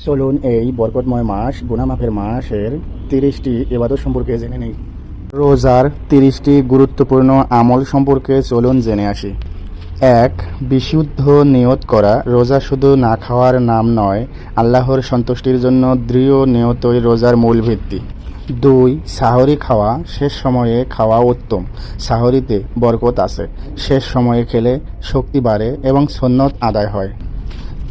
চলুন এই বরকতময় মাস গুনাহ মাফের মাসের 30টি ইবাদত সম্পর্কে জেনে নেই। রোজার 30টি গুরুত্বপূর্ণ আমল সম্পর্কে চলুন জেনে আসি। 1. বিশুদ্ধ নিয়ত করা। রোজা শুধু না খাওয়ার নাম নয়, আল্লাহর সন্তুষ্টির জন্য দৃঢ় নিয়তই রোজার মূল ভিত্তি। 2. সাহরি খাওয়া। শেষ সময়ে খাওয়া উত্তম। সাহরিতে বরকত আছে। শেষ সময়ে খেলে শক্তি বাড়ে এবং সুন্নত আদায় হয়।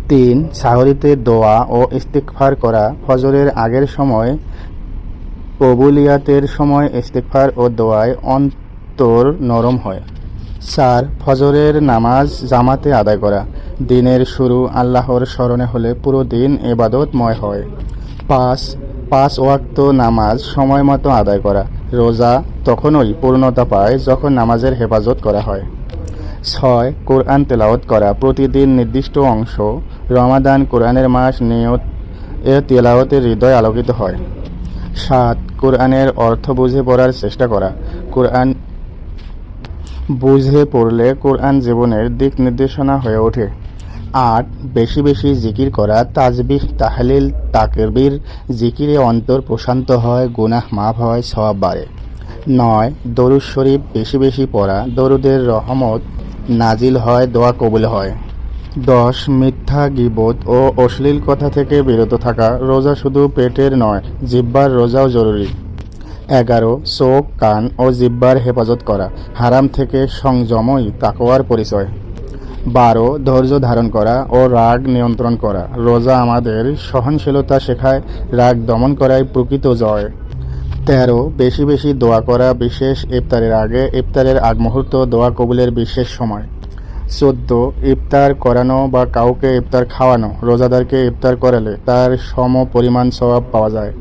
3. সাহরিতে দোয়া ও ইস্তিগফার করা। ফজরের আগের সময় কবুলিয়াতের সময় ইস্তিগফার ও দোয়ায় অন্তর নরম হয়। 4. ফজরের নামাজ জামাতে আদায় করা। দিনের শুরু আল্লাহর স্মরণে হলে পুরো দিন ইবাদতময় হয়। 5. 5 ওয়াক্ত নামাজ সময় মতো আদায় করা। রোজা তখনই পূর্ণতা পায় যখন নামাজের হেফাজত করা হয়। 6. কোরআন তেলাওয়াত করা। প্রতিদিন নির্দিষ্ট অংশ। রমাদান কোরআনের মাস, নিয়ত এ তেলাওয়াতের হৃদয় আলোকিত হয়। 7. কোরআনের অর্থ বুঝে পড়ার চেষ্টা করা। কোরআন বুঝে পড়লে কোরআন জীবনের দিক নির্দেশনা হয়ে ওঠে। 8. বেশি বেশি জিকির করা। তাজবিহ, তাহলিল, তাকবীর জিকিরে অন্তর প্রশান্ত হয়, গুনাহ মাফ হয়, সওয়াব বাড়ে। 9. দরুদ শরীফ বেশি বেশি পড়া। দরুদের রহমত নাজিল হয়, দোয়া কবুল হয়। 10. মিথ্যা, গীবত ও অশ্লীল কথা থেকে বিরত থাকা। রোজা শুধু পেটের নয়, জিহ্বার রোজাও জরুরি। 11. চোখ, কান ও জিহ্বার হেফাজত করা। হারাম থেকে সংযমই তাকওয়ার পরিচয়। 12. ধৈর্য ধারণ করা ও রাগ নিয়ন্ত্রণ করা। রোজা আমাদের সহনশীলতা শেখায়, রাগ দমন করাই প্রকৃত জয়। 13. বেশি বেশি দোয়া করা। বিশেষ ইফতারের আগে, ইফতারের আগ মুহূর্ত দোয়া কবুলের বিশেষ সময়। 14. ইফতার করানো বা কাউকে ইফতার খাওয়ানো। রোজাদারকে ইফতার করালে তার সম পরিমাণ সওয়াব পাওয়া যায়।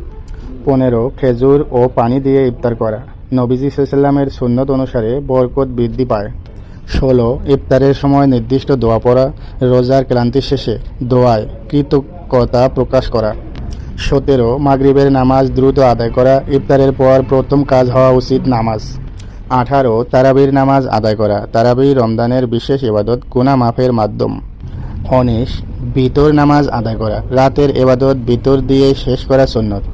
15. খেজুর ও পানি দিয়ে ইফতার করা। নবীজি সাল্লাল্লাহু সুন্নত অনুসারে বরকত বৃদ্ধি পায়। 16. ইফতারের সময় নির্দিষ্ট দোয়া পড়া। রোজার ক্লান্তি শেষে দোয়ায় কৃতজ্ঞতা প্রকাশ করা। 17. মাগরিবের নামাজ দ্রুত আদায় করা। ইফতারের পর প্রথম কাজ হওয়া উচিত নামাজ। 18. তারাবির নামাজ আদায় করা। তারাবি রমজানের বিশেষ ইবাদত, গুনাহ মাফের মাধ্যম। 19. বিতর নামাজ আদায় করা। রাতের ইবাদত বিতর দিয়ে শেষ করা সুন্নত।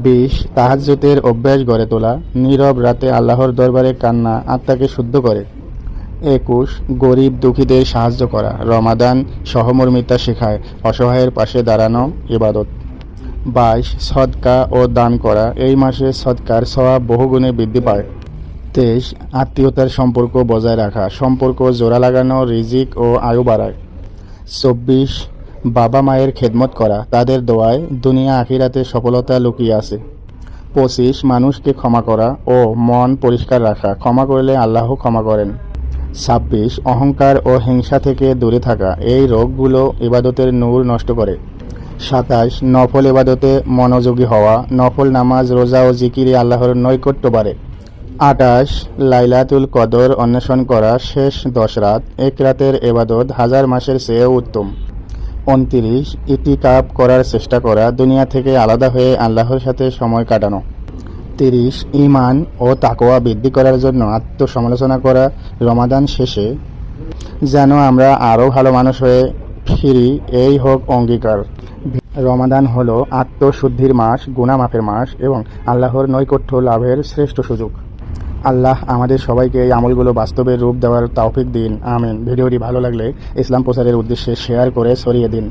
20. তাহাজ্জুদের অভ্যাস গড়ে তোলা। নীরব রাতে আল্লাহর দরবারে কান্না আত্মাকে শুদ্ধ করে। 21. গরিব দুঃখীদের সাহায্য করা। রমাদান সহমর্মিতা শেখায়, অসহায়ের পাশে দাঁড়ানো ইবাদত। 22. সদকা ও দান করা। এই মাসে সদকার সওয়াব বহুগুণে বৃদ্ধি পায়। 23. আত্মীয়তার সম্পর্ক বজায় রাখা। সম্পর্ক জোড়া লাগানো রিজিক ও আয়ু বাড়ায়। 24. বাবা মায়ের খেদমত করা। তাদের দোয়ায় দুনিয়া আখিরাতে সফলতা লুকিয়ে আছে। 25. মানুষকে ক্ষমা করা ও মন পরিষ্কার রাখা। ক্ষমা করলে আল্লাহ ক্ষমা করেন। 26. অহংকার ও হিংসা থেকে দূরে থাকা। এই রোগগুলো ইবাদতের নূর নষ্ট করে। 27. নফল ইবাদতে মনোযোগী হওয়া। নফল নামাজ, রোজা ও জিকিরে আল্লাহর নৈকট্য বাড়ে। 28. লাইলাতুল কদর অন্বেষণ করা। শেষ 10 রাত। এক রাতের ইবাদত 1000 মাসের চেয়েও উত্তম। 29. ইতিকাফ করার চেষ্টা করা। দুনিয়া থেকে আলাদা হয়ে আল্লাহর সাথে সময় কাটানো। 30. ঈমান ও তাকওয়া বৃদ্ধি করার জন্য আত্মসমালোচনা করা। রমাদান শেষে যেন আমরা আরও ভালো মানুষ হয়ে ফিরি, এই হোক অঙ্গীকার। রমাদান হলো আত্মশুদ্ধির মাস, গুনাহ মাফের মাস এবং আল্লাহর নৈকট্য লাভের শ্রেষ্ঠ সুযোগ। আল্লাহ আমাদের সবাইকে এই আমলগুলো বাস্তবে রূপ দেওয়ার তৌফিক দিন। আমিন। ভিডিওটি ভালো লাগলে ইসলাম প্রচারের উদ্দেশ্যে শেয়ার করে ছড়িয়ে দিন।